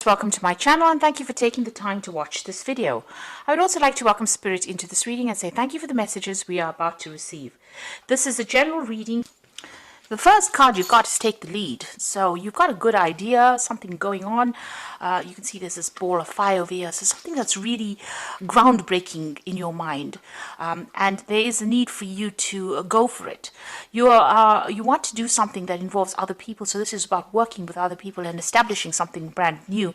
Welcome to my channel and thank you for taking the time to watch this video. I would also like to welcome Spirit into this reading and say thank you for the messages we are about to receive. This is a general reading. The first card you've got is Take the Lead. So you've got a good idea, something going on. You can see there's this ball of fire over here. So something that's really groundbreaking in your mind. And there is a need for you to go for it. You want to do something that involves other people. So this is about working with other people and establishing something brand new.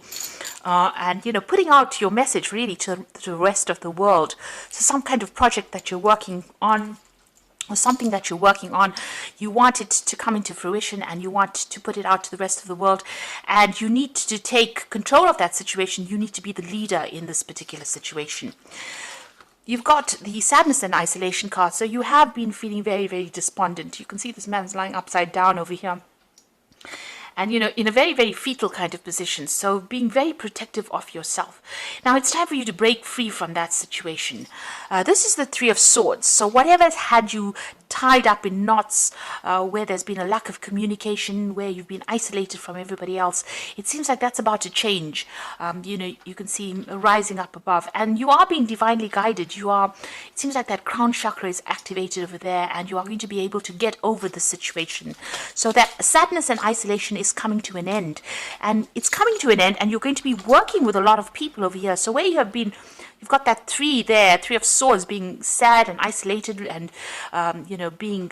And, putting out your message really to the rest of the world. So some kind of project that you're working on, or something that you're working on, you want it to come into fruition and you want to put it out to the rest of the world, and you need to take control of that situation. You need to be the leader in this particular situation. You've got the sadness and isolation card, so you have been feeling very, very despondent. You can see this man's lying upside down over here. And, in a very, very fetal kind of position. So being very protective of yourself. Now, it's time for you to break free from that situation. This is the Three of Swords. So whatever has had you tied up in knots, where there's been a lack of communication, where you've been isolated from everybody else, it seems like that's about to change. You can see him rising up above. And you are being divinely guided. It seems like that crown chakra is activated over there, and you are going to be able to get over the situation. So that sadness and isolation is coming to an end, and it's coming to an end, and you're going to be working with a lot of people over here. So where you have been, you've got that Three of Swords, being sad and isolated, and being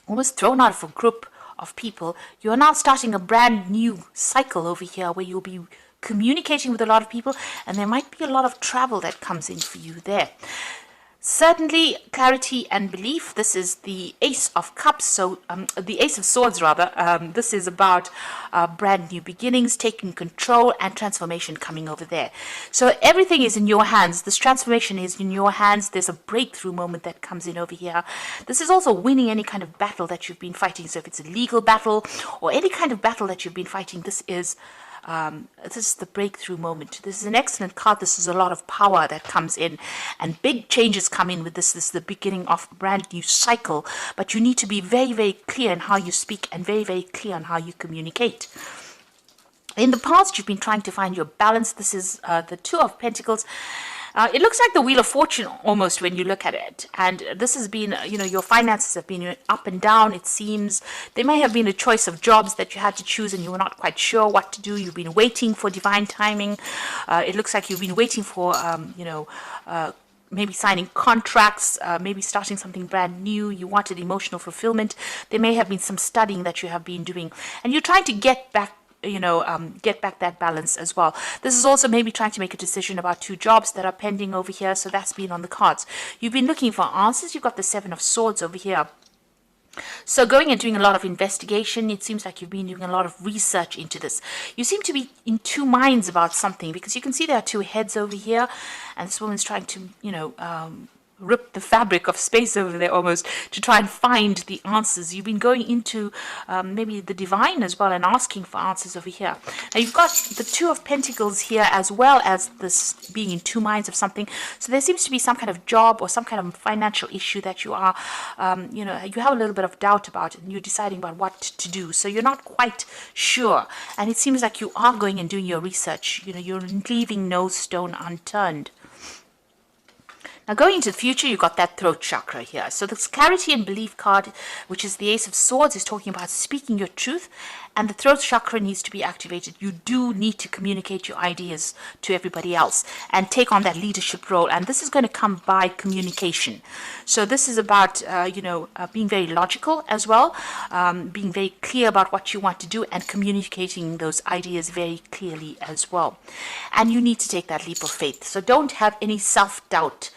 almost thrown out of a group of people. You are now starting a brand new cycle over here where you'll be communicating with a lot of people, and there might be a lot of travel that comes in for you there. Certainly, clarity and belief. This is the Ace of Cups, so the Ace of Swords rather. This is about brand new beginnings, taking control, and transformation coming over there. So everything is in your hands. This transformation is in your hands. There's a breakthrough moment that comes in over here. This is also winning any kind of battle that you've been fighting. So if it's a legal battle or any kind of battle that you've been fighting, this is the breakthrough moment. This is an excellent card. This is a lot of power that comes in, and big changes come in with this. This is the beginning of a brand new cycle, but you need to be very, very clear in how you speak and very, very clear on how you communicate. In the past, you've been trying to find your balance. This is the Two of Pentacles. It looks like the Wheel of Fortune almost when you look at it. And this has been, your finances have been up and down, it seems. There may have been a choice of jobs that you had to choose and you were not quite sure what to do. You've been waiting for divine timing. It looks like you've been waiting for, maybe signing contracts, maybe starting something brand new. You wanted emotional fulfillment. There may have been some studying that you have been doing. And you're trying to get back that balance as well. This is also maybe trying to make a decision about two jobs that are pending over here, so that's been on the cards. You've been looking for answers. You've got the Seven of Swords over here. So going and doing a lot of investigation. It seems like you've been doing a lot of research into this. You seem to be in two minds about something, because you can see there are two heads over here, and this woman's trying to, rip the fabric of space over there almost to try and find the answers. You've been going into maybe the divine as well and asking for answers over here. Now you've got the Two of Pentacles here, as well as this being in two minds of something. So there seems to be some kind of job or some kind of financial issue that you are, you have a little bit of doubt about, and you're deciding about what to do. So you're not quite sure, and it seems like you are going and doing your research. You're leaving no stone unturned. Now going into the future, you've got that throat chakra here. So this clarity and belief card, which is the Ace of Swords, is talking about speaking your truth, and the throat chakra needs to be activated. You do need to communicate your ideas to everybody else and take on that leadership role, and this is going to come by communication. So this is about, being very logical as well, being very clear about what you want to do and communicating those ideas very clearly as well. And you need to take that leap of faith. So don't have any self-doubt.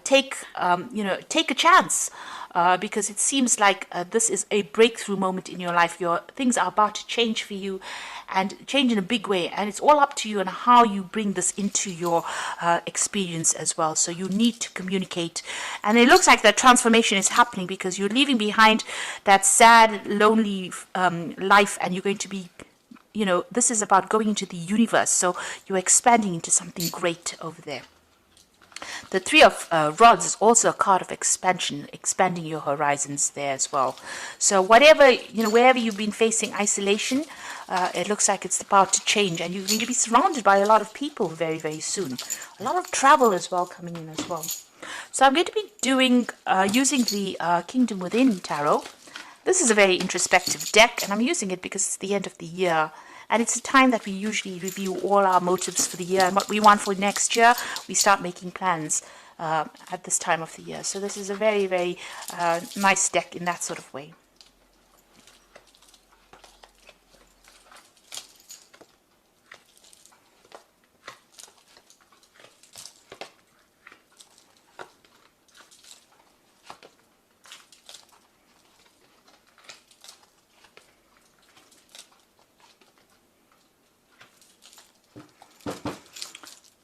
Take a chance, because it seems like this is a breakthrough moment in your life. Things are about to change for you, and change in a big way, and it's all up to you and how you bring this into your experience as well. So you need to communicate, and it looks like that transformation is happening because you're leaving behind that sad, lonely life, and you're going to be, this is about going into the universe. So you're expanding into something great over there. The Three of Rods is also a card of expansion, expanding your horizons there as well. So whatever, wherever you've been facing isolation, it looks like it's about to change, and you're going to be surrounded by a lot of people very, very soon. A lot of travel as well coming in as well. So I'm going to be doing using the Kingdom Within Tarot. This is a very introspective deck, and I'm using it because it's the end of the year. And it's a time that we usually review all our motives for the year and what we want for next year. We start making plans at this time of the year. So this is a very, very nice deck in that sort of way.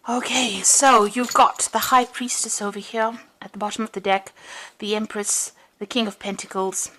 Okay, so you've got the High Priestess over here at the bottom of the deck, the Empress, the King of Pentacles,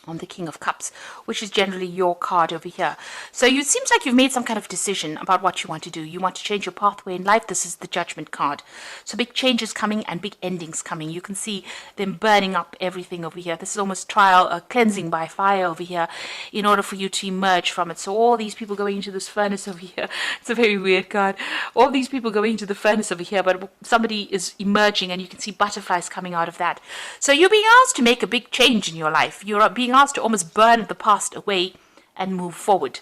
on the King of Cups, which is generally your card over here. So it seems like you've made some kind of decision about what you want to do. You want to change your pathway in life. This is the Judgment card. So big changes coming and big endings coming. You can see them burning up everything over here. This is almost trial, cleansing by fire over here in order for you to emerge from it. So all these people going into this furnace over here. It's a very weird card. All these people going into the furnace over here, but somebody is emerging and you can see butterflies coming out of that. So you're being asked to make a big change in your life. You're being asked to almost burn the past away and move forward,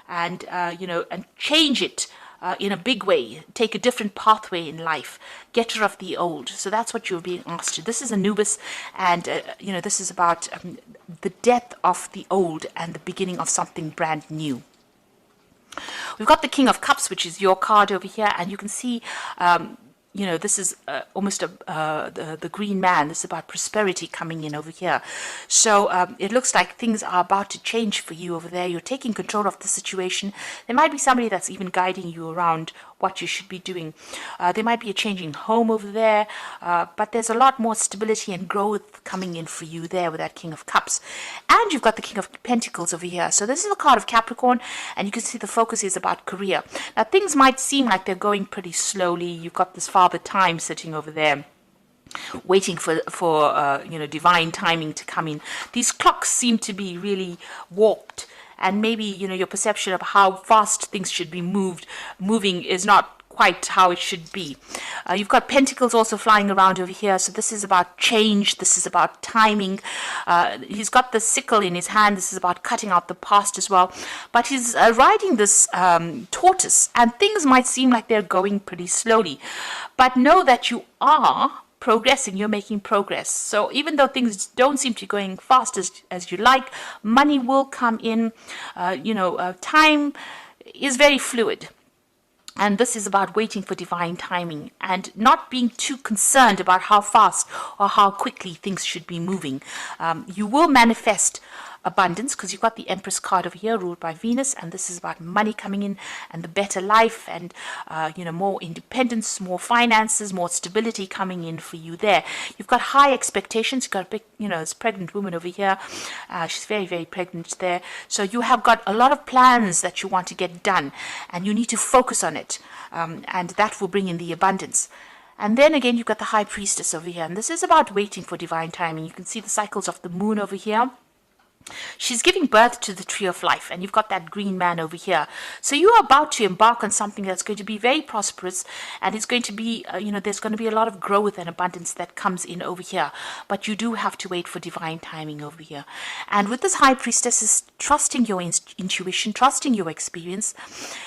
and and change it in a big way. Take a different pathway in life. Get rid of the old. So that's what you're being asked to. This is Anubis, and this is about the death of the old and the beginning of something brand new. We've got the King of Cups, which is your card over here, and you can see this is almost the green man. This is about prosperity coming in over here. So it looks like things are about to change for you over there. You're taking control of the situation. There might be somebody that's even guiding you around what you should be doing. There might be a changing home over there, but there's a lot more stability and growth coming in for you there with that King of Cups. And you've got the King of Pentacles over here. So this is a card of Capricorn, and you can see the focus is about career. Now things might seem like they're going pretty slowly. You've got this Father Time sitting over there, waiting for divine timing to come in. These clocks seem to be really warped, and maybe your perception of how fast things should be moving is not quite how it should be. You've got Pentacles also flying around over here, so this is about change. This is about timing. He's got the sickle in his hand. This is about cutting out the past as well, but he's riding this tortoise, and things might seem like they're going pretty slowly, but know that you are progressing. You're making progress. So even though things don't seem to be going fast as you like, money will come in. Time is very fluid. And this is about waiting for divine timing and not being too concerned about how fast or how quickly things should be moving. You will manifest abundance because you've got the Empress card over here ruled by Venus, and this is about money coming in and the better life and more independence, more finances, more stability coming in for you there. You've got high expectations. You've got a big, this pregnant woman over here. She's very, very pregnant there. So you have got a lot of plans that you want to get done, and you need to focus on it, and that will bring in the abundance. And then again, you've got the High Priestess over here, and this is about waiting for divine timing. You can see the cycles of the moon over here. She's giving birth to the tree of life, and you've got that green man over here. So you are about to embark on something that's going to be very prosperous, and it's going to be, there's going to be a lot of growth and abundance that comes in over here. But you do have to wait for divine timing over here. And with this High Priestess is trusting your intuition, trusting your experience,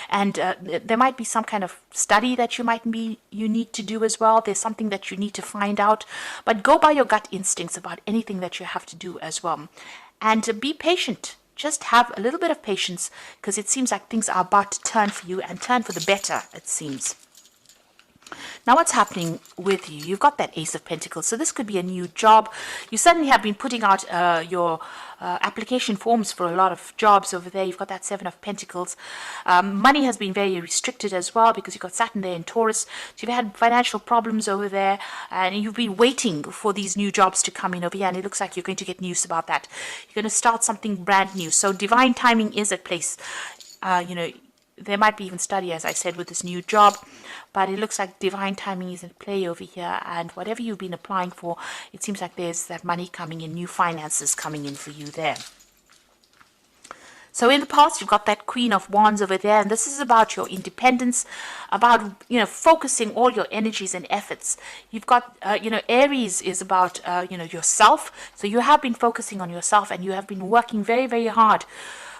and there might be some kind of study that you need to do as well. There's something that you need to find out, but go by your gut instincts about anything that you have to do as well. And to be patient. Just have a little bit of patience, because it seems like things are about to turn for you and turn for the better, it seems. Now what's happening with you? You've got that Ace of Pentacles. So this could be a new job. You suddenly have been putting out your application forms for a lot of jobs over there. You've got that Seven of Pentacles. Money has been very restricted as well, because you've got Saturn there in Taurus. So you've had financial problems over there, and you've been waiting for these new jobs to come in over here, and it looks like you're going to get news about that. You're going to start something brand new. So divine timing is at place. There might be even study, as I said, with this new job, but it looks like divine timing is at play over here, and whatever you've been applying for, it seems like there's that money coming in, new finances coming in for you there. So in the past, you've got that Queen of Wands over there, and this is about your independence, about, focusing all your energies and efforts. You've got, Aries is about, yourself. So you have been focusing on yourself, and you have been working very, very hard,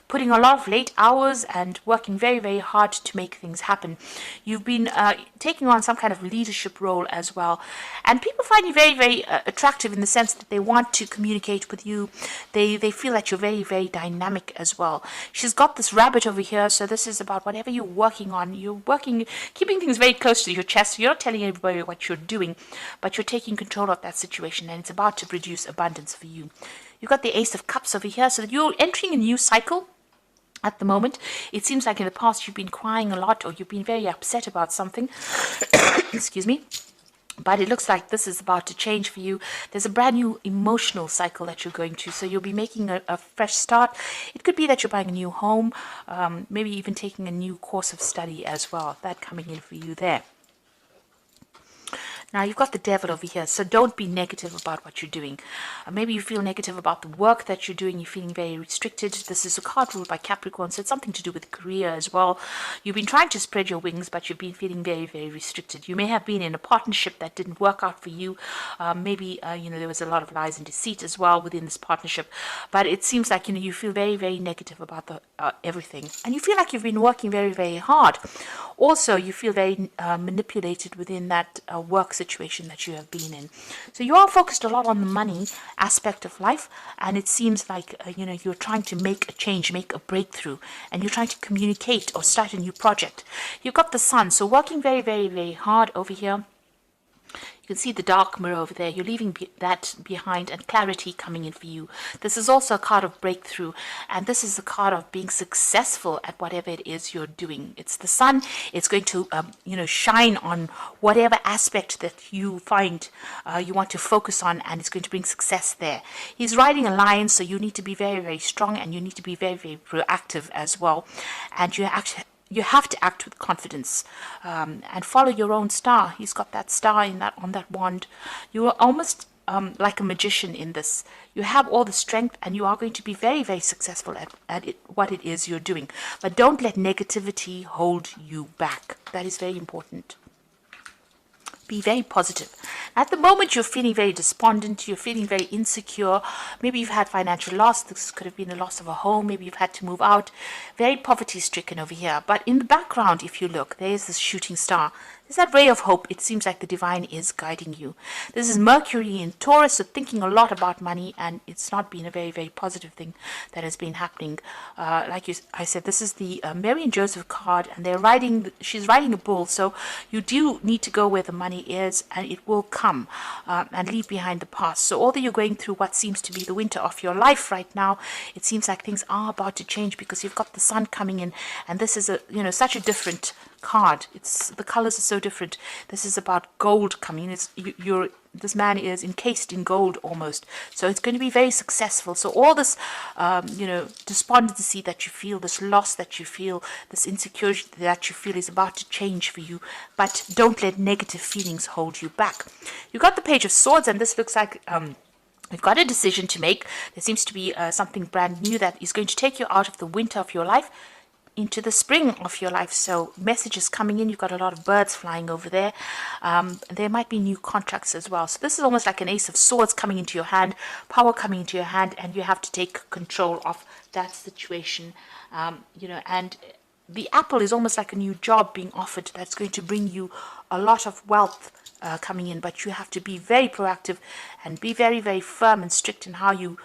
putting a lot of late hours and working very, very hard to make things happen. You've been taking on some kind of leadership role as well. And people find you very, very attractive in the sense that they want to communicate with you. They feel that you're very, very dynamic as well. She's got this rabbit over here. So this is about whatever you're working on. You're working, keeping things very close to your chest. You're not telling everybody what you're doing, but you're taking control of that situation. And it's about to produce abundance for you. You've got the Ace of Cups over here. So you're entering a new cycle. At the moment, it seems like in the past you've been crying a lot, or you've been very upset about something. Excuse me. But it looks like this is about to change for you. There's a brand new emotional cycle that you're going to. So you'll be making a fresh start. It could be that you're buying a new home, maybe even taking a new course of study as well. That coming in for you there. Now, you've got the Devil over here, so don't be negative about what you're doing. Maybe you feel negative about the work that you're doing. You're feeling very restricted. This is a card ruled by Capricorn, so it's something to do with career as well. You've been trying to spread your wings, but you've been feeling very, very restricted. You may have been in a partnership that didn't work out for you. Maybe, there was a lot of lies and deceit as well within this partnership. But it seems like, you feel very, very negative about the everything. And you feel like you've been working very, very hard. Also, you feel very manipulated within that work situation that you have been in. So you are focused a lot on the money aspect of life, and it seems like you're trying to make a change, make a breakthrough, and you're trying to communicate or start a new project. You've got the Sun, so working very, very, very hard over here. You can see the dark mirror over there. You're leaving that behind, and clarity coming in for you. This is also a card of breakthrough, and this is a card of being successful at whatever it is you're doing. It's the Sun. It's going to, shine on whatever aspect that you find you want to focus on, and it's going to bring success there. He's riding a lion, so you need to be very, very strong, and you need to be very, very proactive as well. And you have to act with confidence and follow your own star. He's got that star on that wand. You are almost like a magician in this. You have all the strength, and you are going to be very, very successful at what it is you're doing. But don't let negativity hold you back. That is very important. Be very positive. At the moment, you're feeling very despondent. You're feeling very insecure. Maybe you've had financial loss. This could have been the loss of a home. Maybe you've had to move out. Very poverty-stricken over here. But in the background, if you look, there is this shooting star. There's that ray of hope. It seems like the divine is guiding you. This is Mercury in Taurus, so thinking a lot about money, and it's not been a very, very positive thing that has been happening. I said, this is the Mary and Joseph card, and she's riding a bull, so you do need to go where the money is, and it will come, and leave behind the past. So although you're going through what seems to be the winter of your life right now, it seems like things are about to change, because you've got the Sun coming in, and this is such a different card. The colors are so different. This is about gold coming. This man is encased in gold almost, so it's going to be very successful. So all this despondency that you feel, this loss that you feel, this insecurity that you feel is about to change for you. But don't let negative feelings hold you back. You got the Page of Swords, and this looks like you've got a decision to make. There seems to be something brand new that is going to take you out of the winter of your life into the spring of your life. So messages coming in. You've got a lot of birds flying over there. There might be new contracts as well. So this is almost like an Ace of Swords coming into your hand, power coming into your hand, and you have to take control of that situation. And the apple is almost like a new job being offered that's going to bring you a lot of wealth coming in, but you have to be very proactive and be very, very firm and strict in how you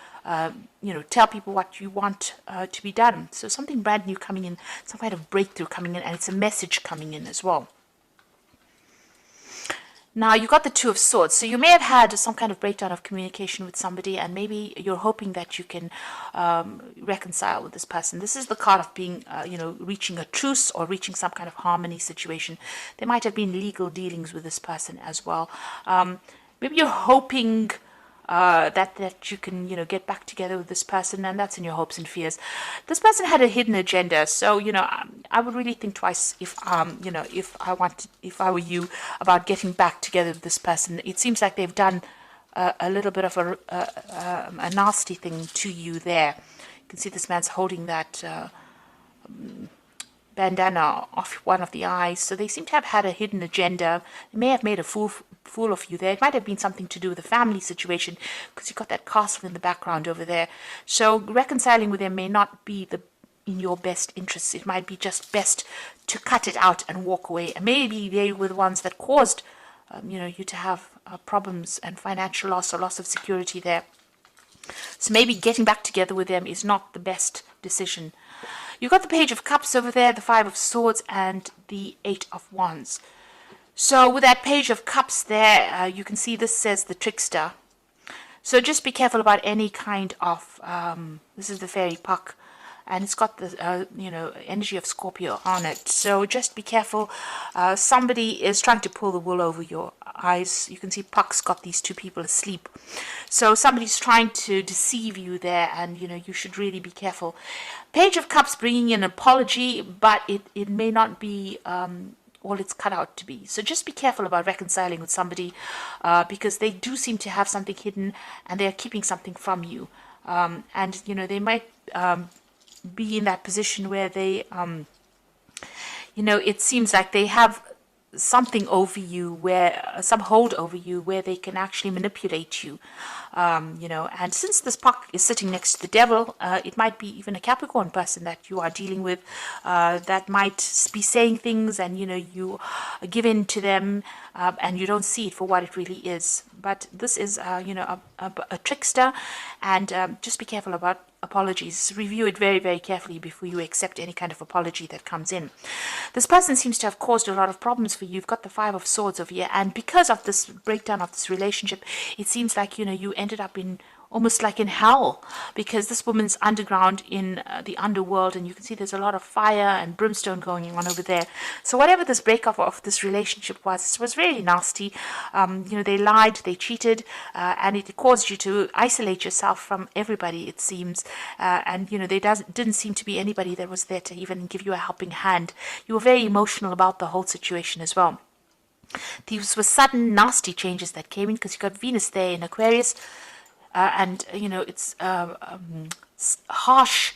tell people what you want to be done. So something brand new coming in, some kind of breakthrough coming in, and it's a message coming in as well. Now, you got the Two of Swords. So you may have had some kind of breakdown of communication with somebody, and maybe you're hoping that you can reconcile with this person. This is the card of being, reaching a truce or reaching some kind of harmony situation. There might have been legal dealings with this person as well. Maybe you're hoping that you can get back together with this person, and that's in your hopes and fears. This person had a hidden agenda, so I would really think twice if if I were you about getting back together with this person. It seems like they've done a little bit of a nasty thing to you there. You can see this man's holding that bandana off one of the eyes. So they seem to have had a hidden agenda. They may have made a fool of you there. It might have been something to do with the family situation, because you've got that castle in the background over there. So reconciling with them may not be in your best interests. It might be just best to cut it out and walk away. And maybe they were the ones that caused you to have problems and financial loss or loss of security there. So maybe getting back together with them is not the best decision. You've got the Page of Cups over there, the Five of Swords, and the Eight of Wands. So with that Page of Cups there, you can see this says the trickster. So just be careful about any kind of, this is the fairy puck, and it's got the, energy of Scorpio on it. So just be careful. Somebody is trying to pull the wool over your eyes. You can see Puck's got these two people asleep. So somebody's trying to deceive you there, and, you should really be careful. Page of Cups bringing in an apology, but it may not be all it's cut out to be. So just be careful about reconciling with somebody, because they do seem to have something hidden, and they're keeping something from you. And, they might be in that position where they, it seems like they have something over you, where some hold over you, where they can actually manipulate you, and since this puck is sitting next to the devil, it might be even a Capricorn person that you are dealing with, that might be saying things, and you give in to them, and you don't see it for what it really is. But this is a trickster, and just be careful about apologies. Review it very, very carefully before you accept any kind of apology that comes in. This person seems to have caused a lot of problems for you. You've got the Five of Swords over here, and because of this breakdown of this relationship, it seems like you ended up in almost like in hell, because this woman's underground in the underworld, and you can see there's a lot of fire and brimstone going on over there. So whatever this breakup of this relationship was really nasty. They lied, they cheated, and it caused you to isolate yourself from everybody, it seems. And there didn't seem to be anybody that was there to even give you a helping hand. You were very emotional about the whole situation as well. These were sudden, nasty changes that came in, because you got Venus there in Aquarius. And it's harsh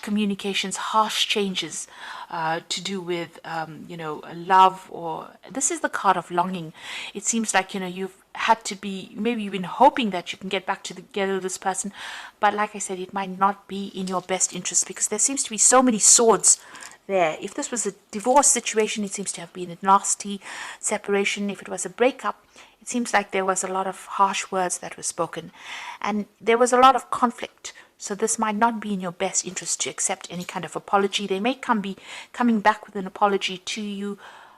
communications, harsh changes to do with love, or this is the card of longing. It seems like you've had to be, maybe you've been hoping that you can get back together with this person, but like I said, it might not be in your best interest, because there seems to be so many swords there. If this was a divorce situation, it seems to have been a nasty separation. If it was a breakup, it seems like there was a lot of harsh words that were spoken, and there was a lot of conflict. So this might not be in your best interest to accept any kind of apology. They may be coming back with an apology to you,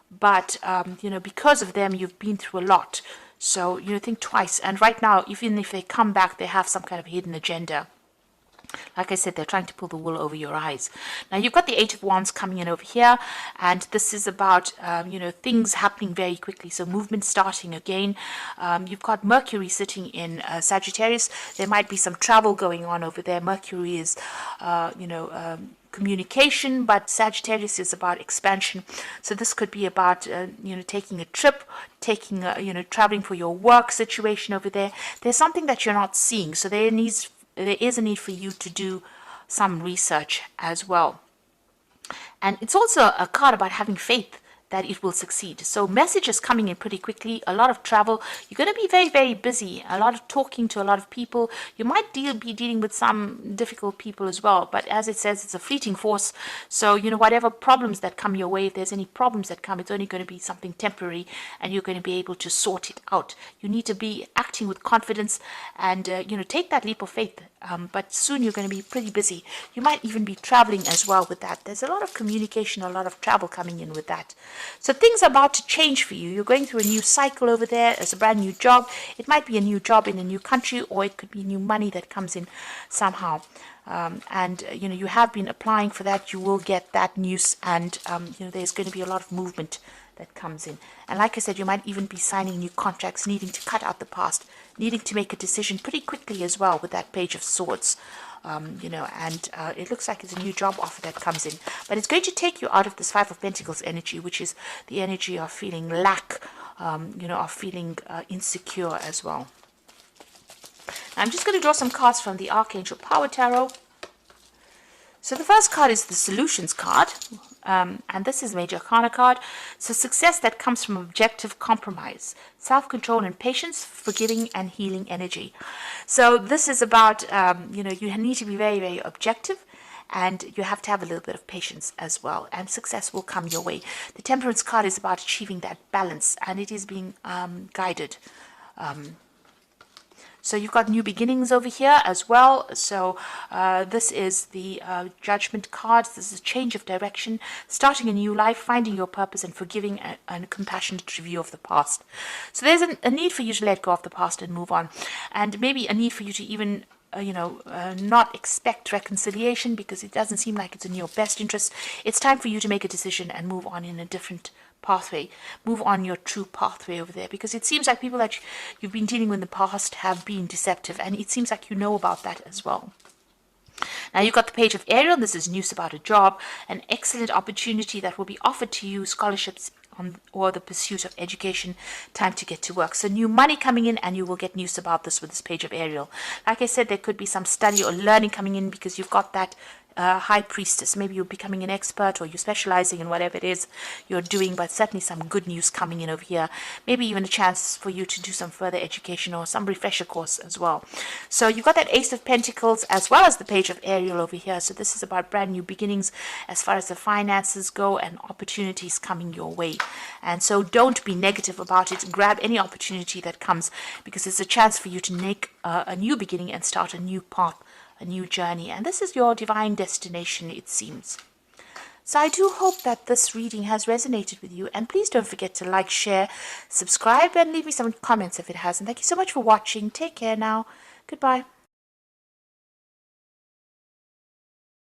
but because of them, you've been through a lot. So think twice. And right now, even if they come back, they have some kind of hidden agenda. Like I said, they're trying to pull the wool over your eyes. Now, you've got the Eight of Wands coming in over here, and this is about, things happening very quickly, so movement starting again. You've got Mercury sitting in Sagittarius. There might be some travel going on over there. Mercury is, communication, but Sagittarius is about expansion. So this could be about, taking a trip, traveling for your work situation over there. There's something that you're not seeing, so there is a need for you to do some research as well. And it's also a card about having faith that it will succeed. So messages coming in pretty quickly, a lot of travel. You're going to be very, very busy, a lot of talking to a lot of people. You might be dealing with some difficult people as well, but as it says, it's a fleeting force. So, whatever problems that come your way, if there's any problems that come, it's only going to be something temporary, and you're going to be able to sort it out. You need to be acting with confidence and, take that leap of faith. But soon you're going to be pretty busy. You might even be traveling as well with that. There's a lot of communication, a lot of travel coming in with that. So things are about to change for you. You're going through a new cycle over there. It's a brand new job. It might be a new job in a new country, or it could be new money that comes in somehow. And you have been applying for that. You will get that news, and there's going to be a lot of movement that comes in. And like I said, you might even be signing new contracts, needing to cut out the past, needing to make a decision pretty quickly as well with that Page of Swords. And it looks like it's a new job offer that comes in. But it's going to take you out of this Five of Pentacles energy, which is the energy of feeling lack, of feeling insecure as well. Now, I'm just going to draw some cards from the Archangel Power Tarot. So the first card is the Solutions card, and this is Major Arcana card. So success that comes from objective compromise, self-control and patience, forgiving and healing energy. So this is about, you need to be very, very objective, and you have to have a little bit of patience as well, and success will come your way. The Temperance card is about achieving that balance, and it is being guided. So you've got new beginnings over here as well. So this is the Judgment card. This is a change of direction, starting a new life, finding your purpose, and forgiving and compassionate review of the past. So there's a need for you to let go of the past and move on, and maybe a need for you to even not expect reconciliation, because it doesn't seem like it's in your best interest. It's time for you to make a decision and move on in a different pathway. Move on your true pathway over there, because it seems like people that you've been dealing with in the past have been deceptive, and it seems like you know about that as well. Now you've got the Page of Ariel. This is news about a job, an excellent opportunity that will be offered to you, scholarships or the pursuit of education, time to get to work. So new money coming in, and you will get news about this with this Page of Ariel. Like I said, there could be some study or learning coming in, because you've got that High Priestess. Maybe you're becoming an expert, or you're specializing in whatever it is you're doing, but certainly some good news coming in over here. Maybe even a chance for you to do some further education or some refresher course as well. So you've got that Ace of Pentacles as well as the Page of Ariel over here. So this is about brand new beginnings as far as the finances go, and opportunities coming your way. And so don't be negative about it. Grab any opportunity that comes, because it's a chance for you to make a new beginning and start a new path, a new journey. And this is your divine destination, it seems. So I do hope that this reading has resonated with you, and please don't forget to like, share, subscribe, and leave me some comments if it has. And thank you so much for watching. Take care now. Goodbye.